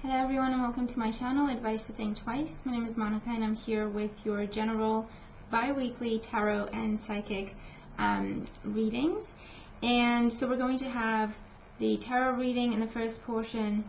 Hello everyone and welcome to my channel, Advice to Think Twice. My name is Monica and I'm here with your general bi-weekly tarot and psychic readings. And so we're going to have the tarot reading in the first portion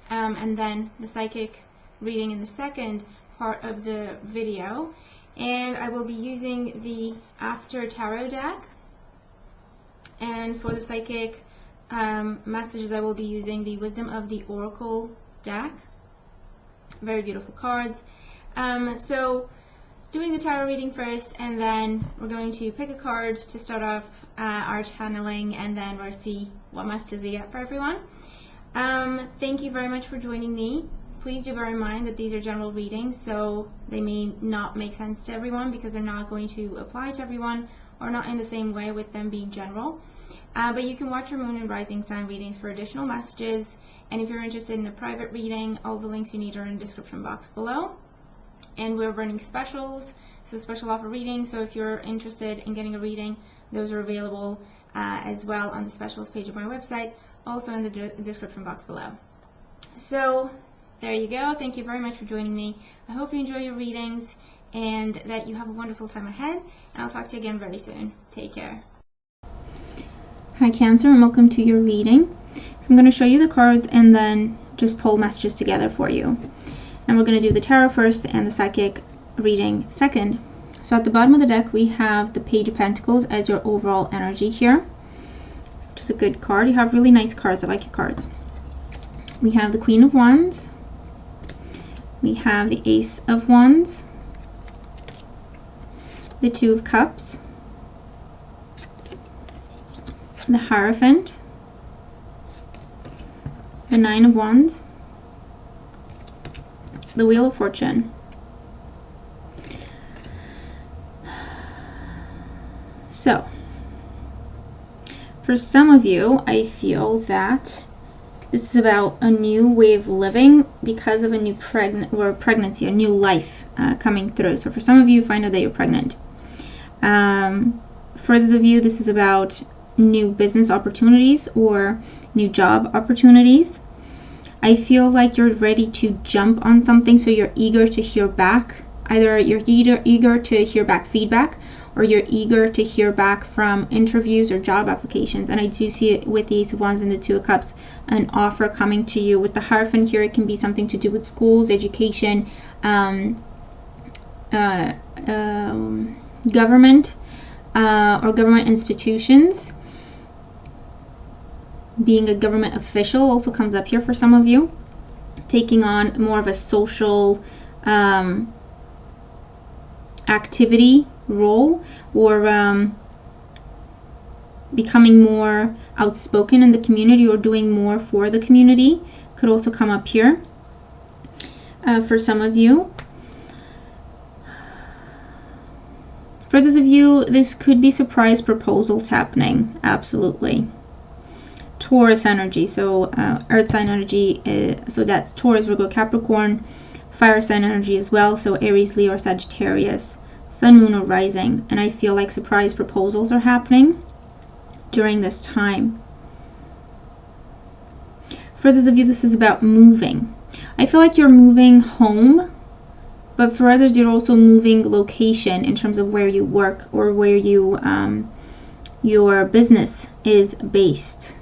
and then the psychic reading in the second part of the video. And I will be using the After Tarot deck. And for the psychic messages, I will be using the Wisdom of the Oracle deck. Very beautiful cards. So doing the tarot reading first, and then we're going to pick a card to start off our channeling, and then we'll see what messages we get for everyone. Thank you very much for joining me. Please do bear in mind that these are general readings, so they may not make sense to everyone because they're not going to apply to everyone, or not in the same way with them being general. But you can watch your moon and rising sign readings for additional messages, and if you're interested in a private reading, all the links you need are in the description box below. And we're running specials, so special offer readings, so if you're interested in getting a reading, those are available as well on the specials page of my website, also in the description box below. So there you go. Thank you very much for joining me. I hope you enjoy your readings and that you have a wonderful time ahead, and I'll talk to you again very soon. Take care. Hi Cancer, and welcome to your reading. So I'm going to show you the cards and then just pull messages together for you. And we're going to do the tarot first and the psychic reading second. So at the bottom of the deck we have the Page of Pentacles as your overall energy here, which is a good card. You have really nice cards. I like your cards. We have the Queen of Wands. We have the Ace of Wands. The Two of Cups. The Hierophant. The Nine of Wands. The Wheel of Fortune. So, for some of you, I feel that this is about a new way of living because of a new pregnancy, a new life coming through. So for some of you, find out that you're pregnant. For those of you, this is about new business opportunities or new job opportunities. I feel like you're ready to jump on something, so you're eager to hear back. Either you're eager to hear back feedback, or you're eager to hear back from interviews or job applications. And I do see it with the Ace of Wands and the Two of Cups, an offer coming to you. With the Hierophant here, it can be something to do with schools, education, government, or government institutions. Being a government official also comes up here for some of you. Taking on more of a social activity role, or becoming more outspoken in the community, or doing more for the community could also come up here for some of you. For those of you, this could be surprise proposals happening. Absolutely. Taurus energy, so earth sign energy, so that's Taurus, Virgo, Capricorn. Fire sign energy as well, so Aries, Leo, or Sagittarius. Sun, Moon, or Rising. And I feel like surprise proposals are happening during this time. For those of you, this is about moving. I feel like you're moving home, but for others you're also moving location in terms of where you work, or where you your business is based.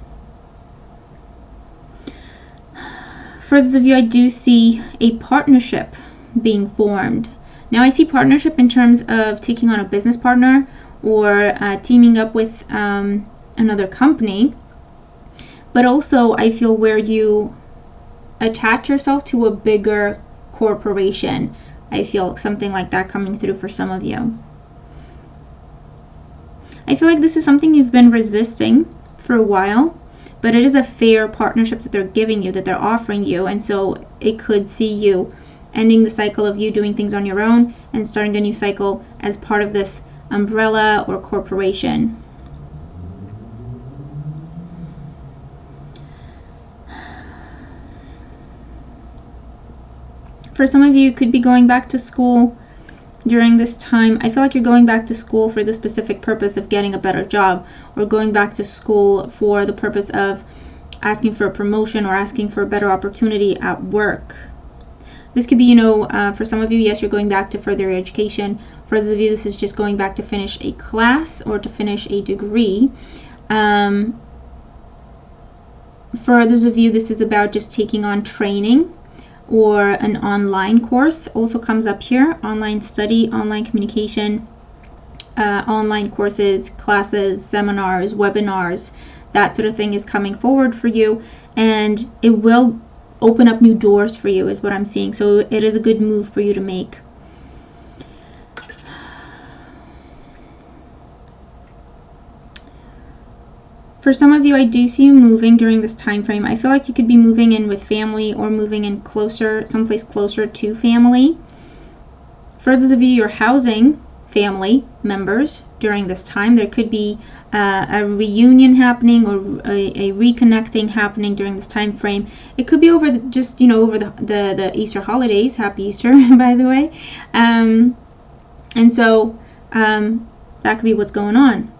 For those of you, I do see a partnership being formed. Now I see partnership in terms of taking on a business partner, or teaming up with another company, but also I feel where you attach yourself to a bigger corporation. I feel something like that coming through for some of you. I feel like this is something you've been resisting for a while, but it is a fair partnership that they're giving you, that they're offering you, and so it could see you ending the cycle of you doing things on your own and starting a new cycle as part of this umbrella or corporation. For some of you, you could be going back to school during this time. I feel like you're going back to school for the specific purpose of getting a better job, or going back to school for the purpose of asking for a promotion or asking for a better opportunity at work. This could be, you know, for some of you, yes, you're going back to further education. For others of you, this is just going back to finish a class or to finish a degree. For others of you, this is about just taking on training or an online course. Also comes up here: online study, online communication, online courses, classes, seminars, webinars, that sort of thing is coming forward for you, and it will open up new doors for you, is what I'm seeing. So it is a good move for you to make. For some of you, I do see you moving during this time frame. I feel like you could be moving in with family or moving in closer, someplace closer to family. For those of you, you're housing family members during this time. There could be a reunion happening or a reconnecting happening during this time frame. It could be over just, you know, over the Easter holidays. Happy Easter, by the way. And so that could be what's going on.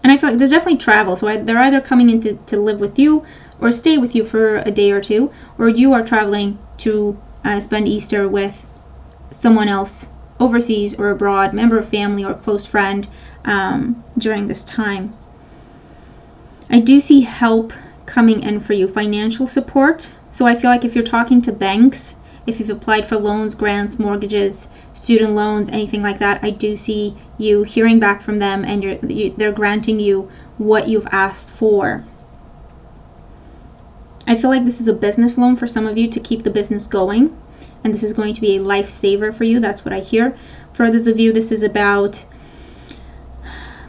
And I feel like there's definitely travel. So they're either coming in to live with you or stay with you for a day or two, or you are traveling to spend Easter with someone else overseas or abroad, member of family or close friend, during this time. I do see help coming in for you, financial support. So I feel like if you're talking to banks, if you've applied for loans, grants, mortgages, student loans, anything like that, I do see you hearing back from them, and they're granting you what you've asked for. I feel like this is a business loan for some of you to keep the business going, and this is going to be a lifesaver for you. That's what I hear. For others of you, this is about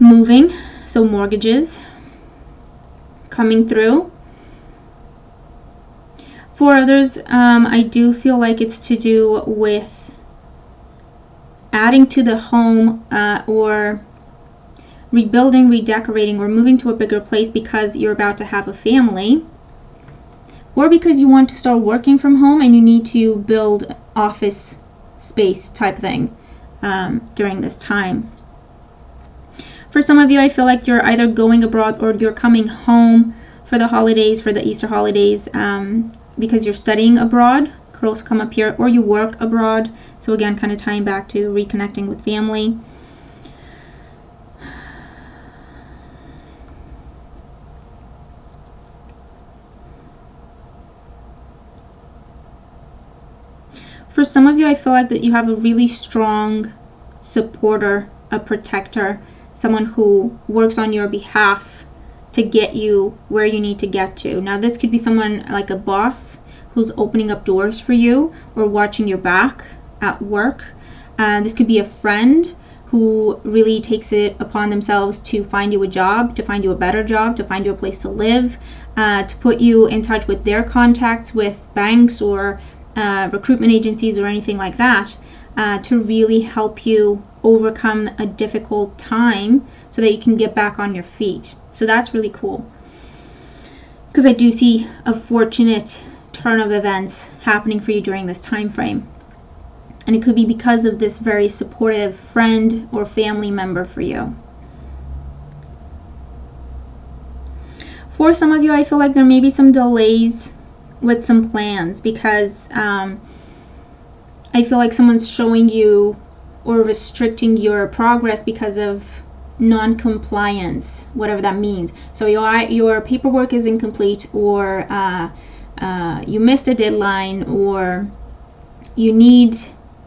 moving, so mortgages coming through. For others, I do feel like it's to do with adding to the home, or rebuilding, redecorating, or moving to a bigger place because you're about to have a family, or because you want to start working from home and you need to build office space type thing during this time. For some of you, I feel like you're either going abroad or you're coming home for the holidays, for the Easter holidays, because you're studying abroad. Could also come up here, or you work abroad. So again, kind of tying back to reconnecting with family. For some of you, I feel like that you have a really strong supporter, a protector, someone who works on your behalf to get you where you need to get to. Now, this could be someone like a boss who's opening up doors for you or watching your back at work. This could be a friend who really takes it upon themselves to find you a job, to find you a better job, to find you a place to live, to put you in touch with their contacts with banks or recruitment agencies or anything like that, to really help you overcome a difficult time so that you can get back on your feet. So that's really cool, because I do see a fortunate turn of events happening for you during this time frame, and it could be because of this very supportive friend or family member for you. For some of you, I feel like there may be some delays with some plans, because I feel like someone's showing you or restricting your progress because of non-compliance, whatever that means. So your paperwork is incomplete, or you missed a deadline, or you need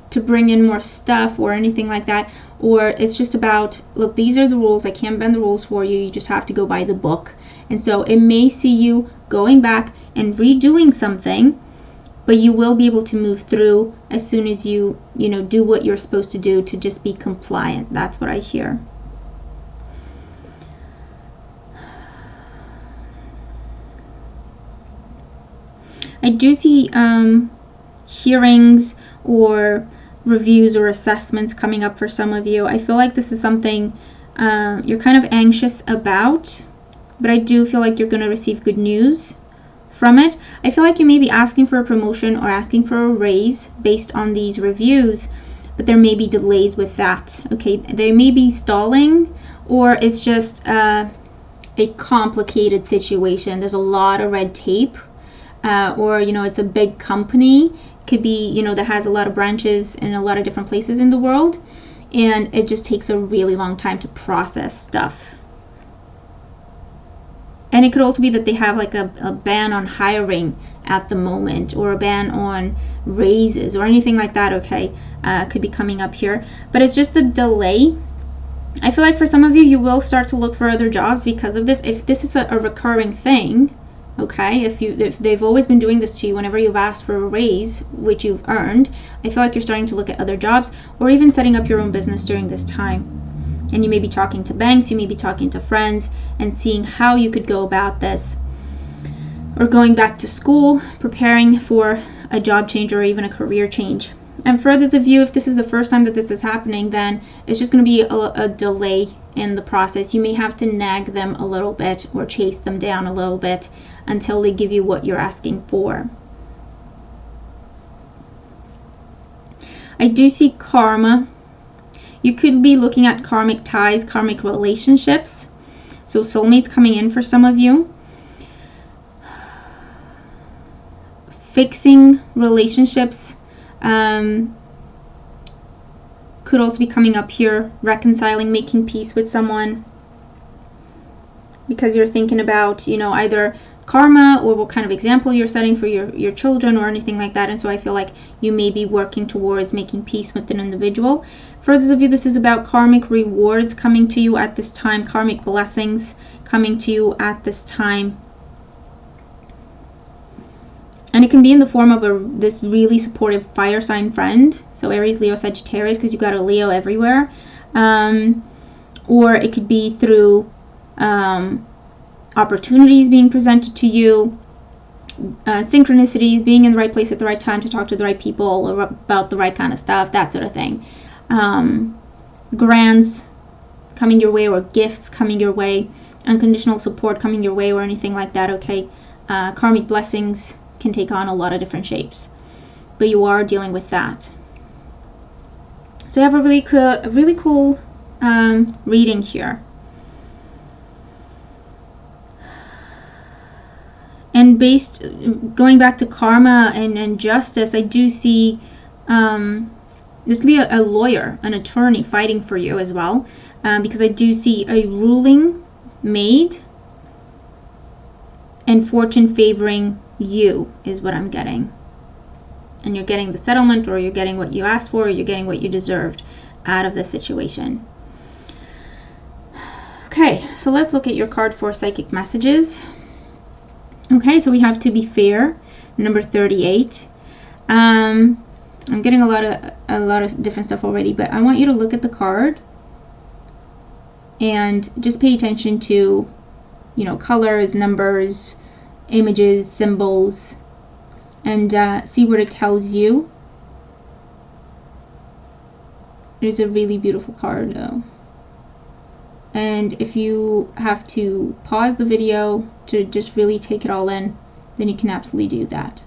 to bring in more stuff or anything like that, or it's just about, look, these are the rules, I can't bend the rules for you, you just have to go by the book. And so it may see you going back and redoing something, but you will be able to move through as soon as you do what you're supposed to do to just be compliant. That's what I hear. I do see hearings or reviews or assessments coming up for some of you. I feel like this is something you're kind of anxious about, but I do feel like you're going to receive good news from it. I feel like you may be asking for a promotion or asking for a raise based on these reviews, but there may be delays with that. Okay, they may be stalling, or it's just a complicated situation. There's a lot of red tape, or it's a big company. Could be that has a lot of branches in a lot of different places in the world, and it just takes a really long time to process stuff. And it could also be that they have like a ban on hiring at the moment, or a ban on raises or anything like that. Okay, could be coming up here, but it's just a delay. I feel like for some of you, you will start to look for other jobs because of this. If this is a recurring thing, okay, if they've always been doing this to you whenever you've asked for a raise, which you've earned, I feel like you're starting to look at other jobs, or even setting up your own business during this time. And you may be talking to banks, you may be talking to friends, and seeing how you could go about this. Or going back to school, preparing for a job change or even a career change. And for others of you, if this is the first time that this is happening, then it's just going to be a delay in the process. You may have to nag them a little bit or chase them down a little bit until they give you what you're asking for. I do see karma. You could be looking at karmic ties, karmic relationships. So soulmates coming in for some of you. Fixing relationships could also be coming up here. Reconciling, making peace with someone. Because you're thinking about, either karma or what kind of example you're setting for your children or anything like that. And so I feel like you may be working towards making peace with an individual. For those of you, this is about karmic rewards coming to you at this time, karmic blessings coming to you at this time. And it can be in the form of this really supportive fire sign friend. So Aries, Leo, Sagittarius, because you got a Leo everywhere. Or it could be through opportunities being presented to you, synchronicities, being in the right place at the right time to talk to the right people or about the right kind of stuff, that sort of thing. Grants coming your way, or gifts coming your way, unconditional support coming your way, or anything like that. Okay, karmic blessings can take on a lot of different shapes, but you are dealing with that. So you have a really cool reading here. And going back to karma and justice, I do see this could be a lawyer, an attorney fighting for you as well, because I do see a ruling made and fortune favoring you is what I'm getting. And you're getting the settlement, or you're getting what you asked for, or you're getting what you deserved out of this situation. Okay, so let's look at your card for psychic messages. Okay, so we have to be fair, number 38. I'm getting a lot of different stuff already, but I want you to look at the card and just pay attention to, colors, numbers, images, symbols, and see what it tells you. It's a really beautiful card though. And if you have to pause the video to just really take it all in, then you can absolutely do that.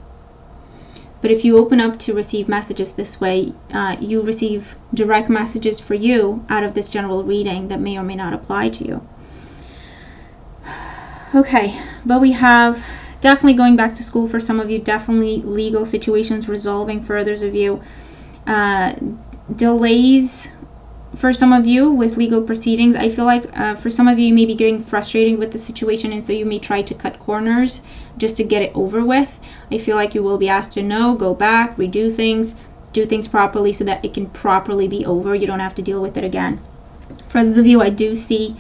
But if you open up to receive messages this way, you receive direct messages for you out of this general reading that may or may not apply to you. Okay, but we have definitely going back to school for some of you, definitely legal situations resolving for others of you, delays for some of you with legal proceedings. I feel like for some of you, you may be getting frustrated with the situation, and so you may try to cut corners just to get it over with. I feel like you will be asked to go back, redo things, do things properly so that it can properly be over. You don't have to deal with it again. For others of you, I do see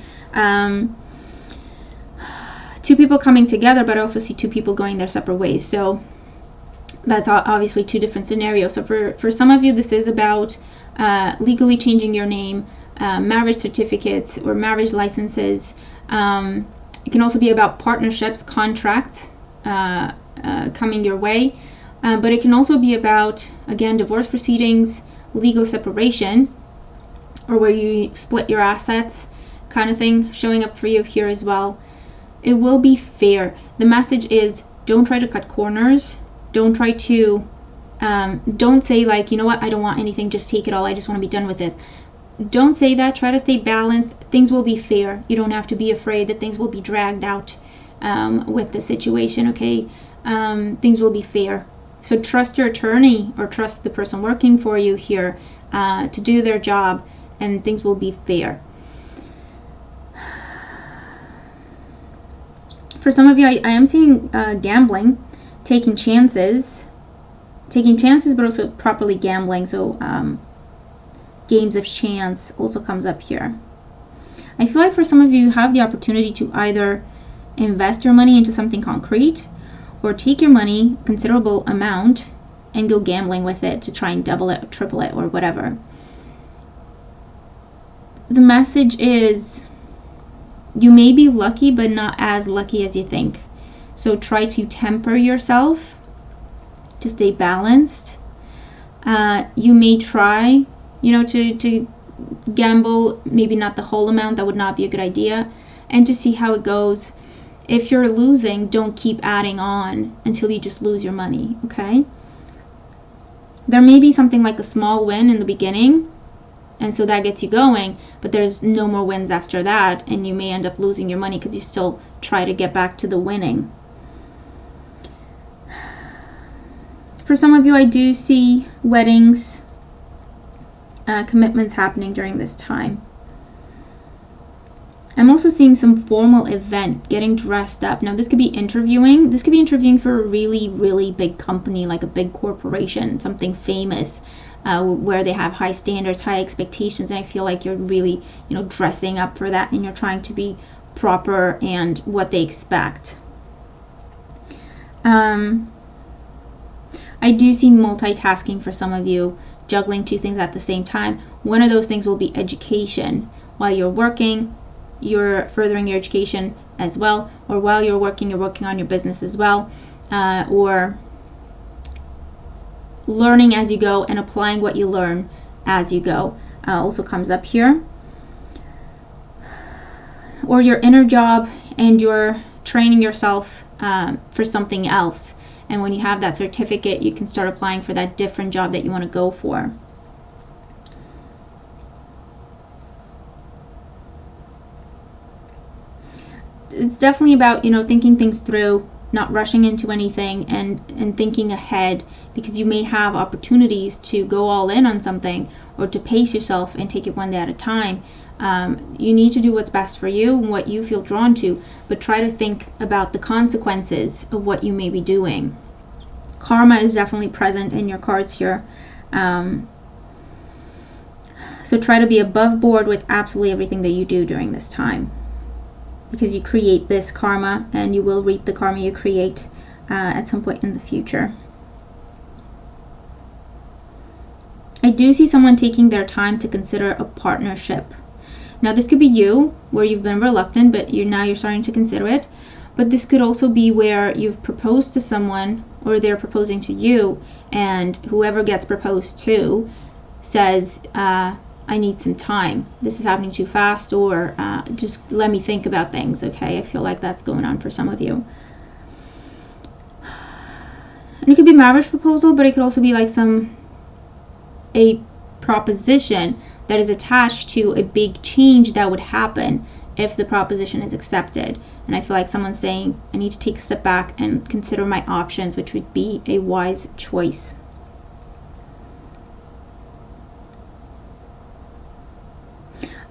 two people coming together, but I also see two people going their separate ways. So that's obviously two different scenarios. So for some of you, this is about legally changing your name, marriage certificates or marriage licenses. It can also be about partnerships, contracts coming your way. But it can also be about, again, divorce proceedings, legal separation, or where you split your assets kind of thing showing up for you here as well. It will be fair. The message is, don't try to cut corners. Don't try to, don't say like, you know what, I don't want anything, just take it all, I just want to be done with it. don't say that. Try to stay balanced. Things will be fair. You don't have to be afraid that things will be dragged out with the situation, okay? Things will be fair. So trust your attorney or trust the person working for you here to do their job, and things will be fair. For some of you, I am seeing gambling, taking chances, but also properly gambling. So games of chance also comes up here. I feel like for some of you, you have the opportunity to either invest your money into something concrete or take your money, considerable amount, and go gambling with it to try and double it or triple it or whatever. The message is you may be lucky, but not as lucky as you think. So try to temper yourself to stay balanced. You may try, to gamble, maybe not the whole amount. That would not be a good idea. And to see how it goes. If you're losing, don't keep adding on until you just lose your money, okay? There may be something like a small win in the beginning, and so that gets you going, but there's no more wins after that, and you may end up losing your money because you still try to get back to the winning. For some of you, I do see weddings, commitments happening during this time. I'm also seeing some formal event, getting dressed up. Now, this could be interviewing. This could be interviewing for a really, really big company, like a big corporation, something famous, where they have high standards, high expectations, and I feel like you're really, dressing up for that, and you're trying to be proper and what they expect. I do see multitasking for some of you, juggling two things at the same time. One of those things will be education. While you're working, you're furthering your education as well, or while you're working on your business as well, or learning as you go and applying what you learn as you go also comes up here. Or your inner job, and you're training yourself for something else, and when you have that certificate, you can start applying for that different job that you want to go for. It's definitely about, thinking things through, not rushing into anything, and thinking ahead, because you may have opportunities to go all in on something or to pace yourself and take it one day at a time. You need to do what's best for you and what you feel drawn to, but try to think about the consequences of what you may be doing. Karma is definitely present in your cards here. So try to be above board with absolutely everything that you do during this time, because you create this karma, and you will reap the karma you create at some point in the future. I do see someone taking their time to consider a partnership. Now, this could be you, where you've been reluctant, but now you're starting to consider it. But this could also be where you've proposed to someone, or they're proposing to you, and whoever gets proposed to says, I need some time. This is happening too fast, or just let me think about things, okay? I feel like that's going on for some of you. And it could be marriage proposal, but it could also be like a proposition that is attached to a big change that would happen if the proposition is accepted. And I feel like someone's saying, I need to take a step back and consider my options, which would be a wise choice.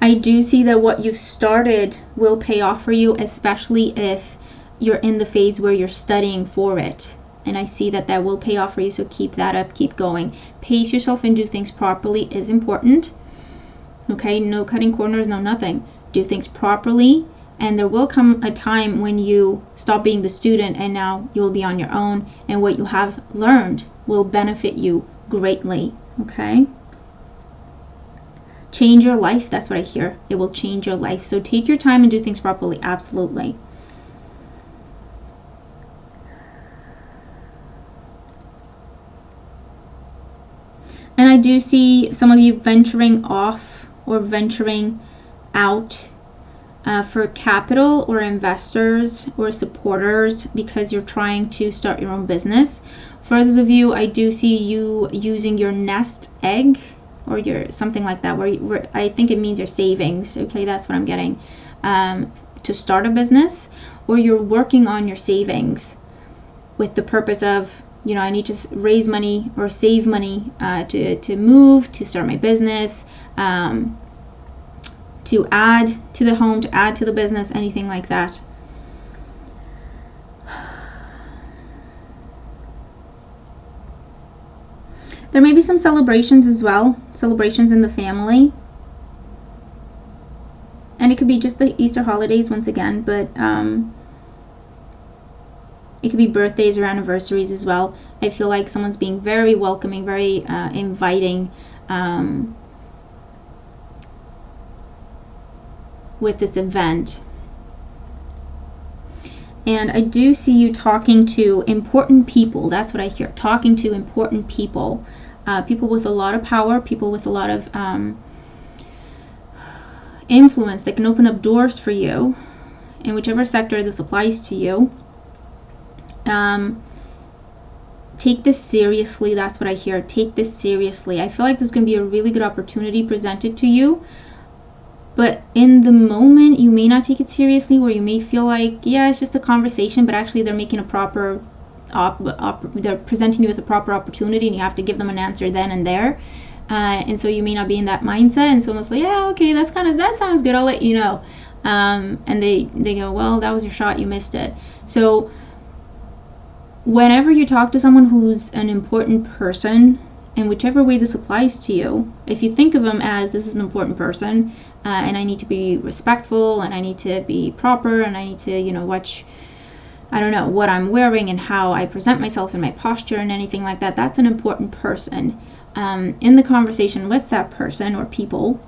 I do see that what you've started will pay off for you, especially if you're in the phase where you're studying for it. And I see that will pay off for you, so keep that up, keep going. Pace yourself and do things properly is important. Okay, no cutting corners, no nothing. Do things properly, and there will come a time when you stop being the student and now you'll be on your own, and what you have learned will benefit you greatly, okay? Change your life, that's what I hear. It will change your life. So take your time and do things properly, absolutely. And I do see some of you venturing off or venturing out for capital or investors or supporters, because you're trying to start your own business. For others of you, I do see you using your nest egg or your something like that, where I think it means your savings. Okay, that's what I'm getting. To start a business, or you're working on your savings with the purpose of, you know, I need to raise money or save money to move, to start my business, to add to the home, to add to the business, anything like that. There may be some celebrations as well, celebrations in the family. And it could be just the Easter holidays once again, but it could be birthdays or anniversaries as well. I feel like someone's being very welcoming, very inviting with this event. And I do see you talking to important people. That's what I hear. Talking to important people. People with a lot of power, people with a lot of influence that can open up doors for you in whichever sector this applies to you. Take this seriously. That's what I hear. Take this seriously. I feel like there's going to be a really good opportunity presented to you, but in the moment you may not take it seriously, or you may feel like, yeah, it's just a conversation, but actually they're making a proper they're presenting you with a proper opportunity, and you have to give them an answer then and there. And so you may not be in that mindset, and someone's like, yeah, okay, that sounds good, I'll let you know. And they go, well, that was your shot, you missed it. So whenever you talk to someone who's an important person, in whichever way this applies to you, if you think of them as, this is an important person, and I need to be respectful, and I need to be proper, and I need to, you know, watch, I don't know, what I'm wearing and how I present myself and my posture and anything like that, that's an important person. In the conversation with that person or people,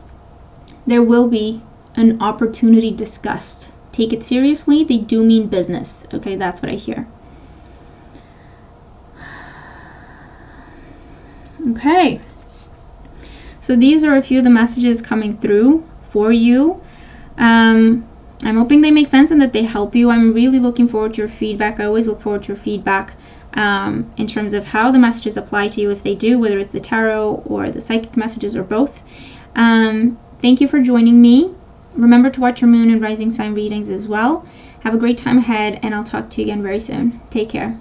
there will be an opportunity discussed. Take it seriously. They do mean business. Okay, that's what I hear. Okay. So these are a few of the messages coming through for you. I'm hoping they make sense and that they help you. I'm really looking forward to your feedback. I always look forward to your feedback in terms of how the messages apply to you, if they do, whether it's the tarot or the psychic messages or both. Thank you for joining me. Remember to watch your moon and rising sign readings as well. Have a great time ahead, and I'll talk to you again very soon. Take care.